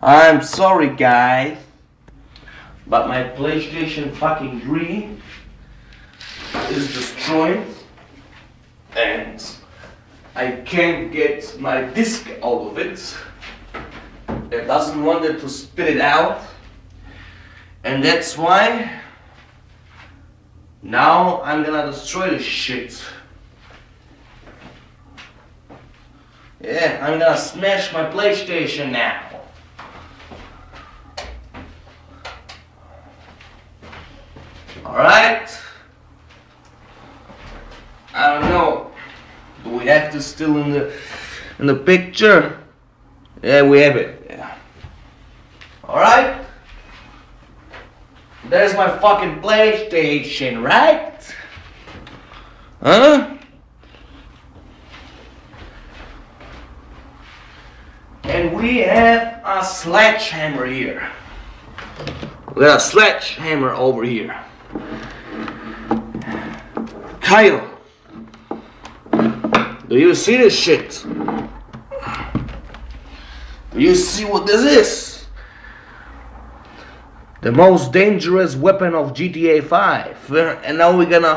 I'm sorry guys, but my PlayStation fucking 3 is destroyed and I can't get my disc out of it. It doesn't want it to spit it out, and that's why now I'm gonna destroy this shit. Yeah, I'm gonna smash my PlayStation now. Alright. I don't know. Do we have this still in the picture? Yeah, we have it. Yeah. Alright. There's my fucking PlayStation, right? Huh? And we have a sledgehammer here. We got a sledgehammer over here. Kyle, do you see this shit? Do you see what this is? The most dangerous weapon of GTA 5. And now we're gonna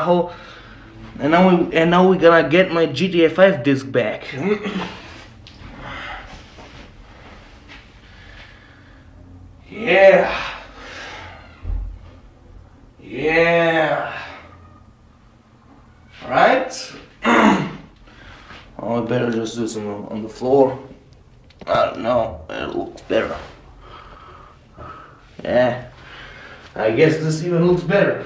now we're gonna get my GTA 5 disc back. Yeah. Yeah. Alright. Oh, I better just do some on the floor. I don't know. It looks better. Yeah. I guess this even looks better.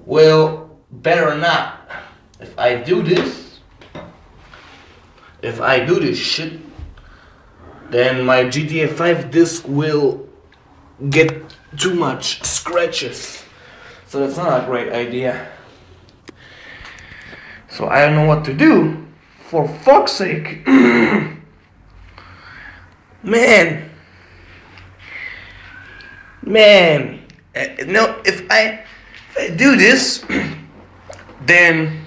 Well, better not. If I do this shit, then my GTA 5 disc will get too much scratches. So that's not a great idea. So I don't know what to do. For fuck's sake. Man. No, if I do this, then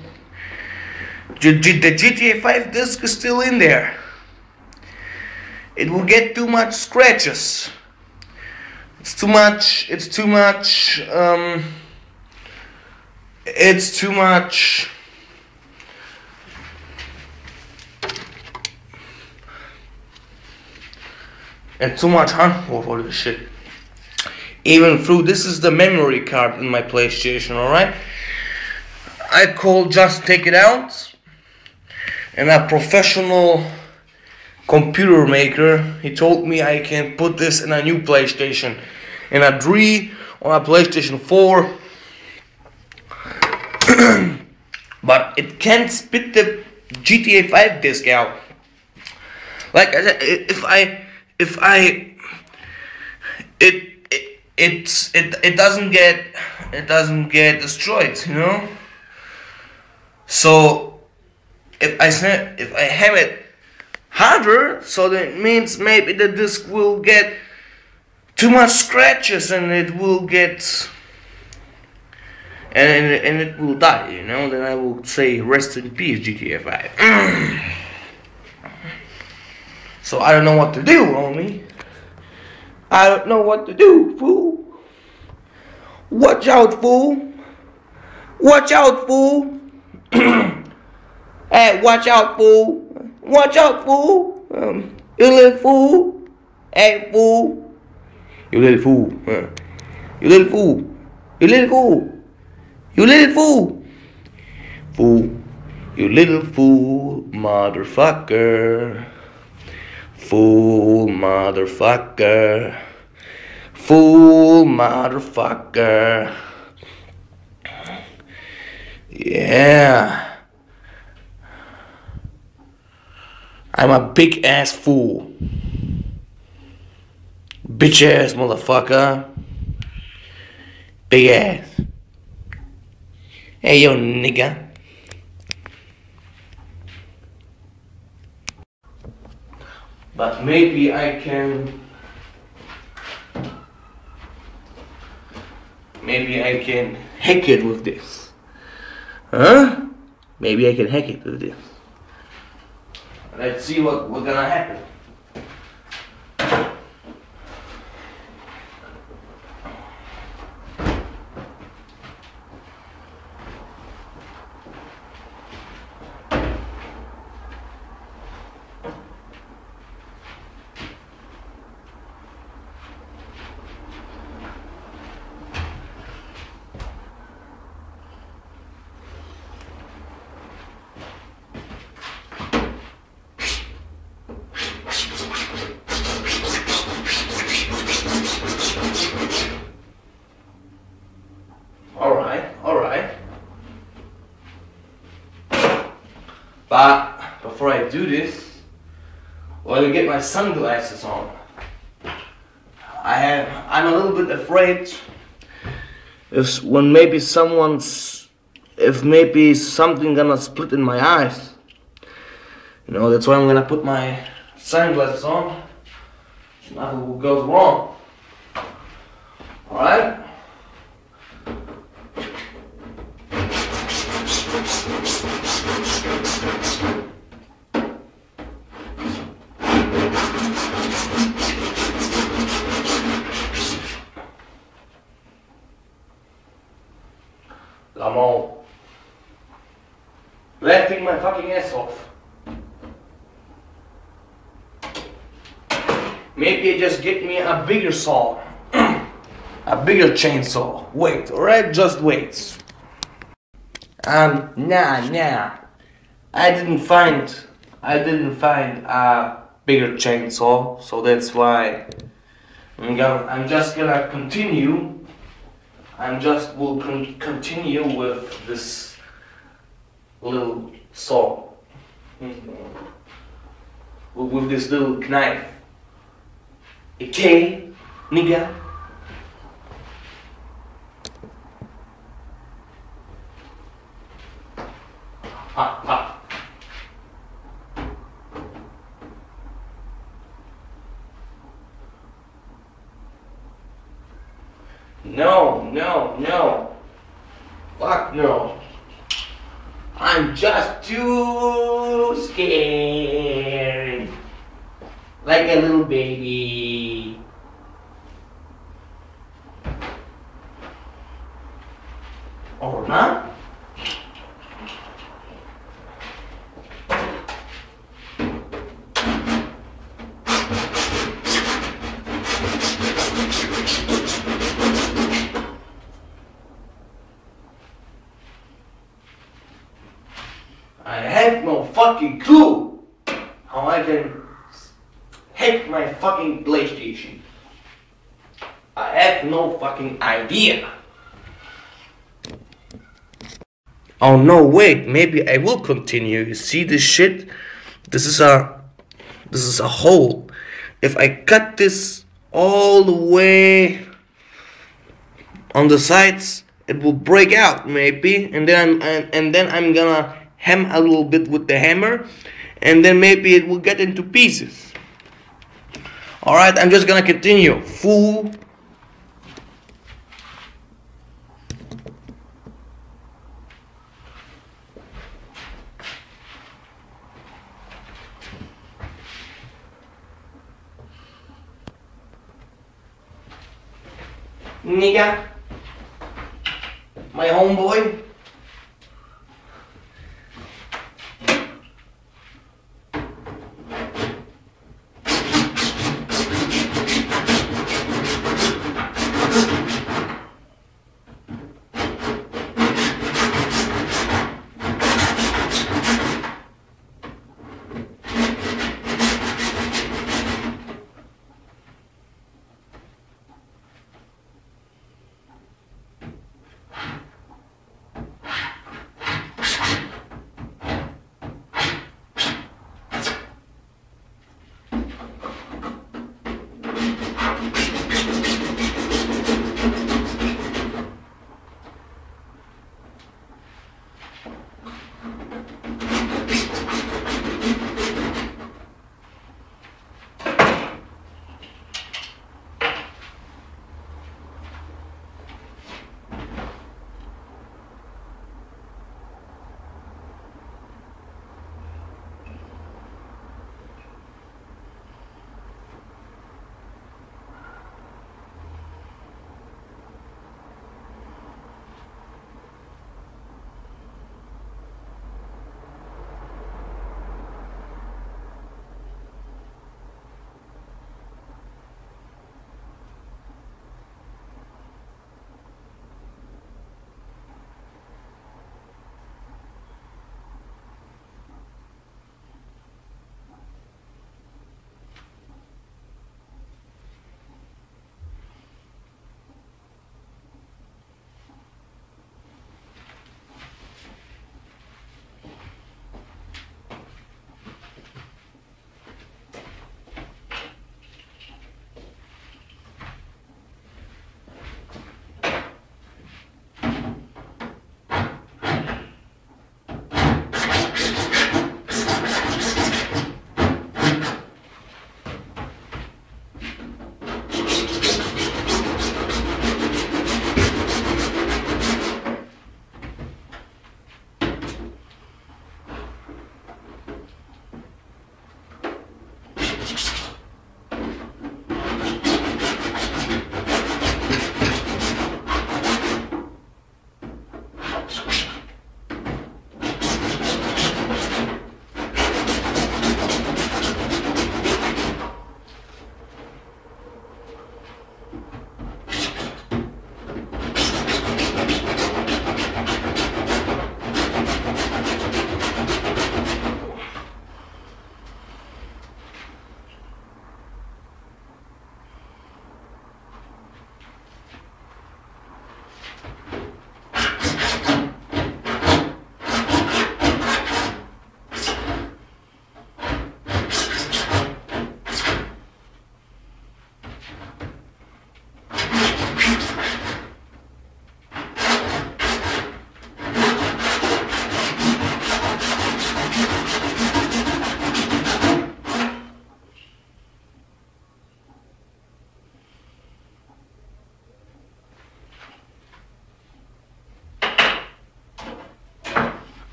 the GTA 5 disc is still in there. It will get too much scratches. It's too much. And too much, huh? What the shit? Even through, this is the memory card in my PlayStation, alright? I called just take it out, and a professional computer maker, he told me I can put this in a new PlayStation, in a 3 or a PlayStation 4, but it can't spit the GTA 5 disc out. Like I said, it doesn't get destroyed, you know. So if I have it harder, so that means maybe the disc will get too much scratches and it will get and it will die, you know. Then I will say rest in peace GTA 5. So I don't know what to do, homie. I don't know what to do, fool. Watch out, fool. Watch out, fool. Hey, watch out, fool. Watch out, fool. You little fool. Hey, fool. You little fool. You little fool. You little fool. You little fool. Fool. You little fool, motherfucker. Fool, motherfucker. Fool, motherfucker. Yeah. I'm a big ass fool. Bitch ass motherfucker. Big ass. Hey yo nigga. But maybe I can hack it with this. Huh? Maybe I can hack it with this. Let's see what's gonna happen. Alright. But before I do this, let me get my sunglasses on. I'm a little bit afraid if maybe something gonna split in my eyes. You know, that's why I'm gonna put my sunglasses on. Nothing will go wrong. Alright? I'm all laughing my fucking ass off. Maybe I just get me a bigger saw. A bigger chainsaw. Wait, alright? Just wait. Nah. I didn't find a bigger chainsaw, so that's why I'm just gonna continue. Will continue with this little saw, with this little knife. Okay, nigga. Ha. No. Fuck no. I'm just too scared. Like a little baby. Or not? I have no fucking clue how I can hack my fucking PlayStation. I have no fucking idea. Oh no, wait, maybe I will continue. You see this shit? This is a hole. If I cut this all the way on the sides, it will break out maybe, and then I'm gonna ham a little bit with the hammer, and then maybe it will get into pieces. Alright, I'm just gonna continue. Fool. Nigga. My homeboy.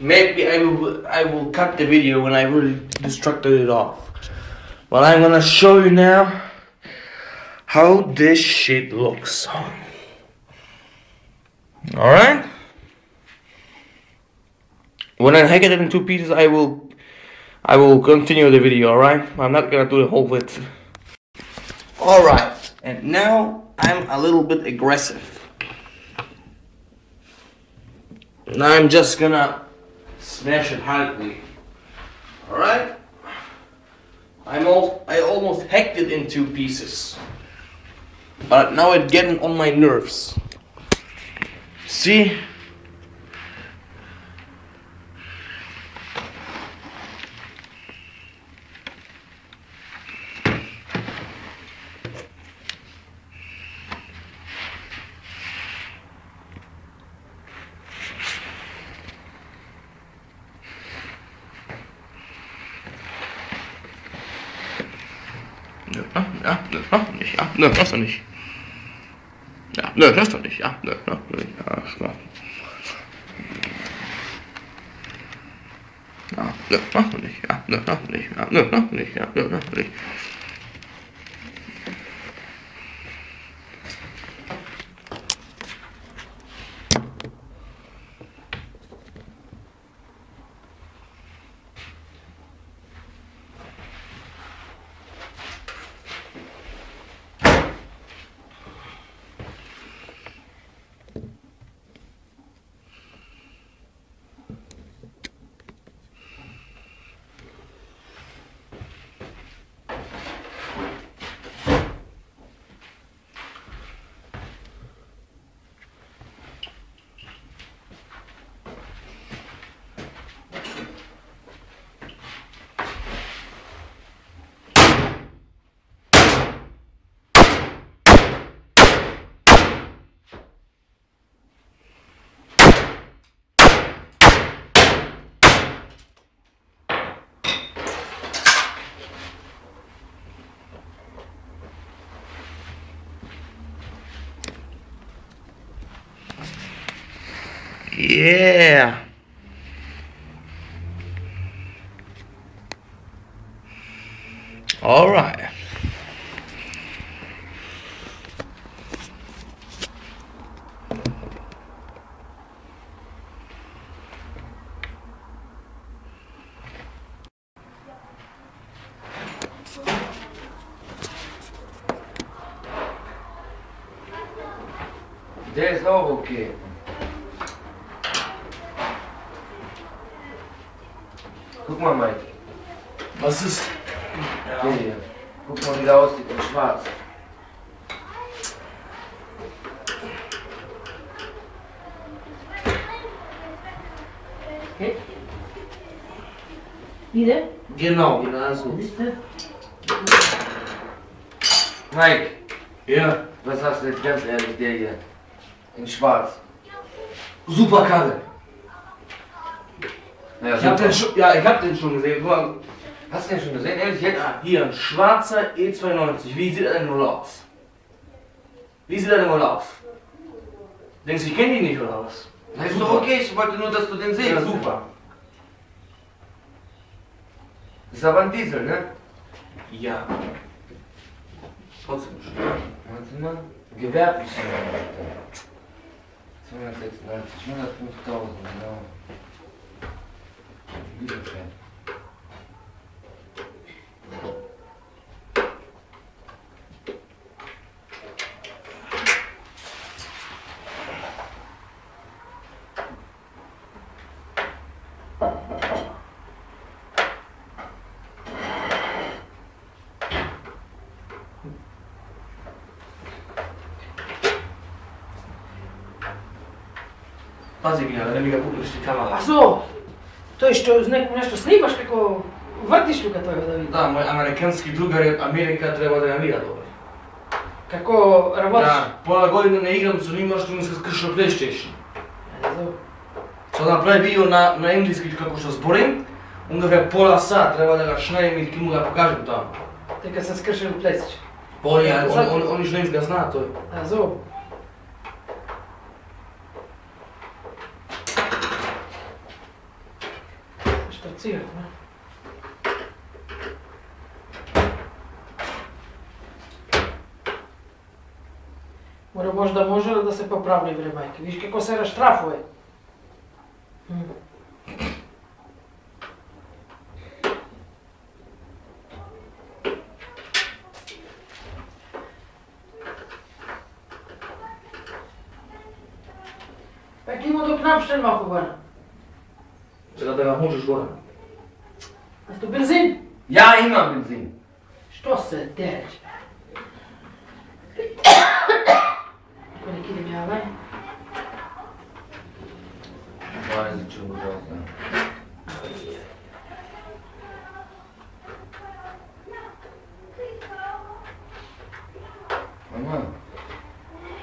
maybe I will cut the video when I really destructed it off. But I'm gonna show you now how this shit looks. Alright? When I hack it in 2 pieces, I will continue the video, alright? I'm not gonna do the whole bit. Alright, and now I'm a little bit aggressive. Now I'm just gonna smash it hardly. Alright? I almost hacked it in 2 pieces. But now it's getting on my nerves. See? Ja, das machst du nicht, ja, ne, das machst du nicht. Ja, ne, das machst du nicht, ja, ne, das machst du nicht, ja, ja, ne, das machst du nicht, ja, ne, das machst du nicht, ja, ne, das machst du nicht, ja, ne, das machst du nicht. Yeah. All right. Der ist auch okay. Guck mal, Mike. Was ist? Ja. Hier. Guck mal, wie der aussieht in schwarz. Okay. Wieder? Genau, so. Mike, Ja. was hast du jetzt ganz ehrlich, der hier? In schwarz. Super Karre. Ja, Ich hab den schon gesehen. Guck mal. Hast du den schon gesehen? Ehrlich jetzt? Ja, hier, ein schwarzer E92. Wie sieht er denn wohl aus? Wie sieht er denn wohl aus? Denkst du, ich kenne die nicht oder was? Das ist doch okay, ich wollte nur, dass du den siehst. Ja, super. Das ist aber ein Diesel, ne? Ja. Trotzdem schön. Warte mal. Gewerblich. 296, 105.000, genau. Wiederschein. Pazi mi, da ne bi ga kupili kamera. A so, to je što nešto snimaš kako vrtiš tu kad toga da vidim. Da, moj amerikanski drugar je Amerika, treba da ga vidi dobro. Kako работиш? Da, pola godine ne igram su nima što mi se skršao PlayStation. Sad napravi video na engleski kako što zborim, onda ga pola sat treba da ga šnajem i mu ga pokažem tamo. Te kad sam skršao u PlayStation. Pa on iš ga zna, to je. A so. cigaret, ne? Mora možda može da se popravlja bre majke. Viš kako se raštrafuje. Pak ima dok napšten mako bana. Čega da ga možeš gora? A to benzin? Ja imam benzin. Što se dereš? Ako nek idem ja van. 20 ću užasno. Mama,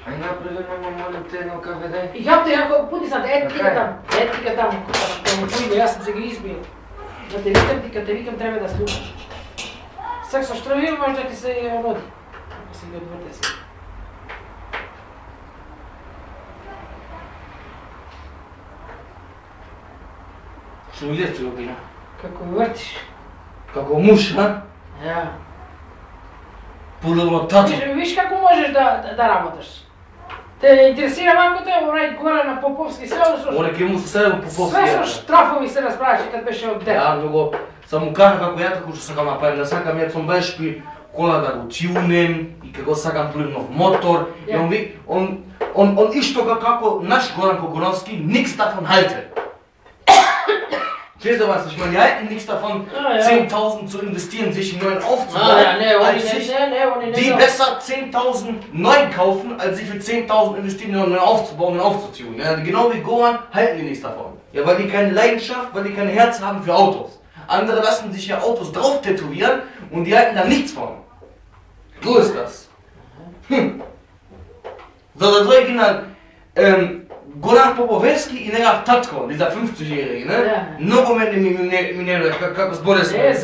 aj napravi mama, molim te jedno KVD. Ich hab dir ja, pudi sad, etika tamo, tamo pujde, ja sam se ga izbio. Da te vikam ti, kad te vikam treba da slušaš. Sak sa štravio možda ti se rodi. Ako se ga odvrde sve. Što mi ideš čovjekina? Kako mi vrtiš? Kako muž, ha? Ja. Pogledamo tati. Viš kako možeš da ramotaš? Te interesira manko te raditi gore na Popovski, sve ono što... Moram kje mu se sve u Popovski. Sve što štrafovi se raspraći kad beše od deka. Ja, nego sam mu kažem kako ja tako što sakam napravim, da sakam ja som bešpi kola da go tunem i kako sakam tunem nov motor. I on isto kako naš Goran Kokorovski niks davon halte. Verstehst du was ich meine? Die halten nichts davon, 10.000 zu investieren, sich einen neuen aufzubauen, als sich die besser 10.000 neu kaufen, als sich für 10.000 investieren, einen neuen aufzubauen und aufzuziehen. Ja, genau wie Goran halten die nichts davon. Ja, weil die keine Leidenschaft, weil die kein Herz haben für Autos. Andere lassen sich ja Autos drauf tätowieren und die halten da nichts von. So ist das. So, da soll ich Ihnen Goran Popovski i njegov tatko, dieser 50-Jährige, ne? Ja. Nogometni minero, kako zbore se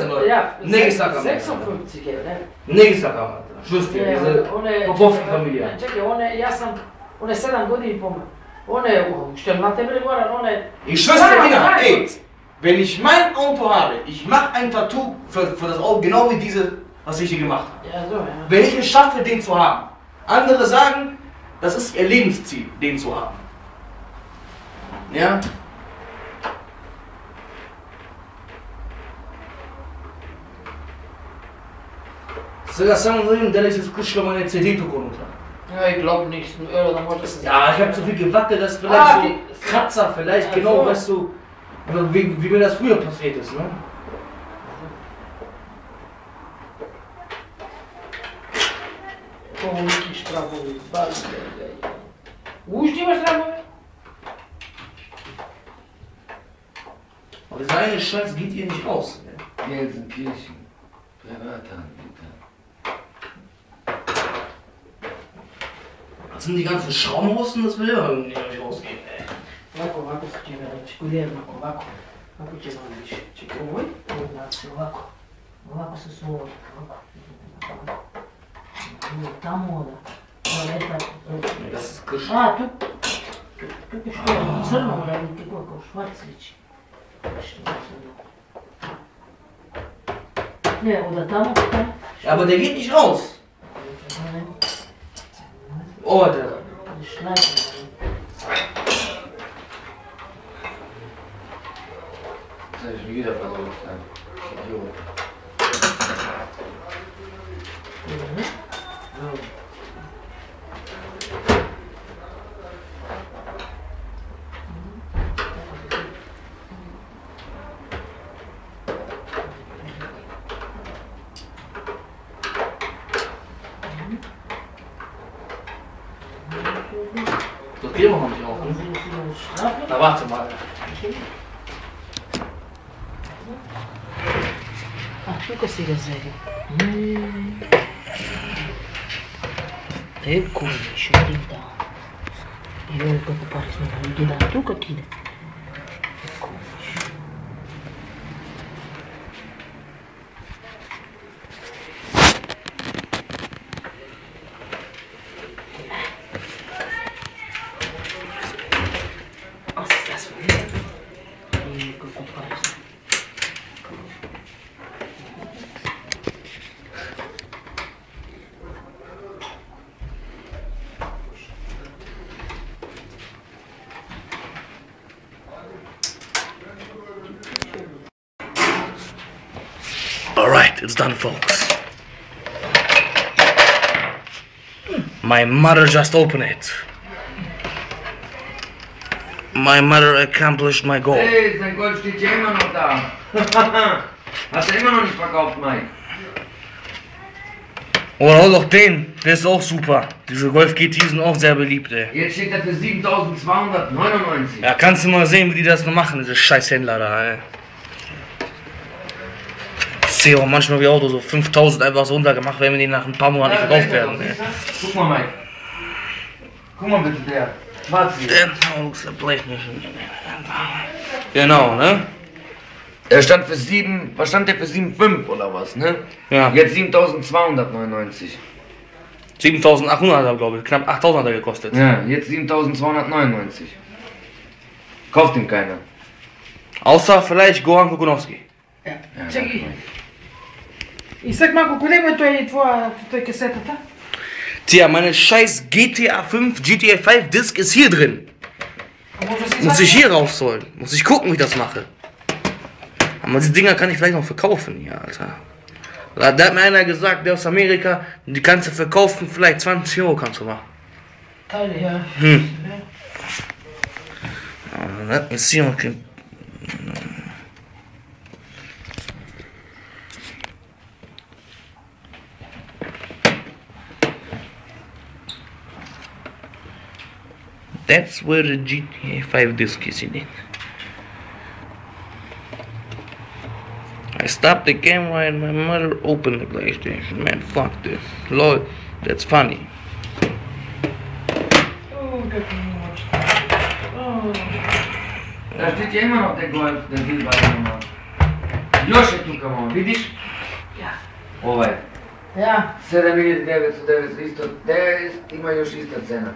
neki sakam. 56 je, ne? Neki sakam, šusti, Popovski familija. Čekaj, on je 7 godina po me. On je, stell mal bre Goran, on je... Ich schwöre Kinder, ey, wenn ich mein Auto habe, ich mache ein Tattoo für das Auto, genau wie diese, was ich hier gemacht habe. Ja, so, ja. Wenn ich es schaffe, den zu haben. Andere sagen, das ist ihr Lebensziel, den zu haben. Ja? Сега само да видим дали се скушва meine CD тук runter. Ja, ich glaube nicht, oder dann wollte es Ja, ich habe so viel gewackelt, dass vielleicht so Kratzer, vielleicht genau, weißt du, wie mir das früher passiert ist, ne? Ovo neki štrabovi, baš Ušti imaš štrabovi? Aber dieser eine Scheiß geht ihr nicht aus, ne? Gelsenkirchen. Privatanbieter. Das sind die ganzen Schraubenrusten, das will ja irgendwie nicht rausgehen, ey. Ovako se će reći, kuljevno, ovako će vam reći, čekaj, ovoj, ovako, ovako se suvodi, ovako, tamo Das ist Krisch. A, tu je što je crno, da vidite kako švarclići. Ne, oder tamo, Ja, aber der geht nicht raus. Oh, der. Das habe ich schon wieder versucht. Idiot. Das geht noch nicht auf, ne? Na, warte mal. Kettensäge. Ecco, sceglieta. Io il corpo pare sono di da tu che ecco. Was ist das für ein? Il corpo pare. Alright, it's done, folks. My mother just opened it. My mother accomplished my goal. Hey, sein Gold steht ja immer noch da. Hast du immer noch nicht verkauft, Mike? Oh, hol doch den, der ist auch super. Diese Golf GT sind auch sehr beliebt, ey. Jetzt steht er für 7.299. Ja, kannst du mal sehen, wie die das noch machen, diese scheiß Händler da, ey. Ich sehe auch manchmal wie Autos so 5.000 einfach so runtergemacht, wenn die nach ein paar Monaten nicht verkauft werden, ey. Guck mal, Mike. Guck mal bitte, der. Schwarz hier. Genau, ne? Er stand für 7, was stand der für 7,5 oder was, ne? Ja. Jetzt 7.299. 7.800 hat er, glaube ich, knapp 8.000 hat er gekostet. Ja, jetzt 7.299. Kauft ihm keiner. Außer vielleicht Goran Kukunowski. Чакай. И сак малко, къде му е той касетата? Tja, meine scheiß GTA 5 Disc ist hier drin. Muss ich hier rausholen. Muss ich gucken, wie ich das mache. Aber die Dinger kann ich vielleicht noch verkaufen hier, Alter. Da hat mir einer gesagt, der aus Amerika, die kannst du verkaufen, vielleicht 20 Euro kannst du machen. Teile, ja. Let me see, okay. That's where the GTA 5 disc is in it. I stopped the camera and my mother opened the PlayStation. Man, fuck this. Lol, that's funny. Oh, как мило. Da steht ja immer noch der Golf, der silberne Nummer. Još tu kamo, vidiš? Ja. Ovaj. Ja. 7.909 isto, ima još ista cena.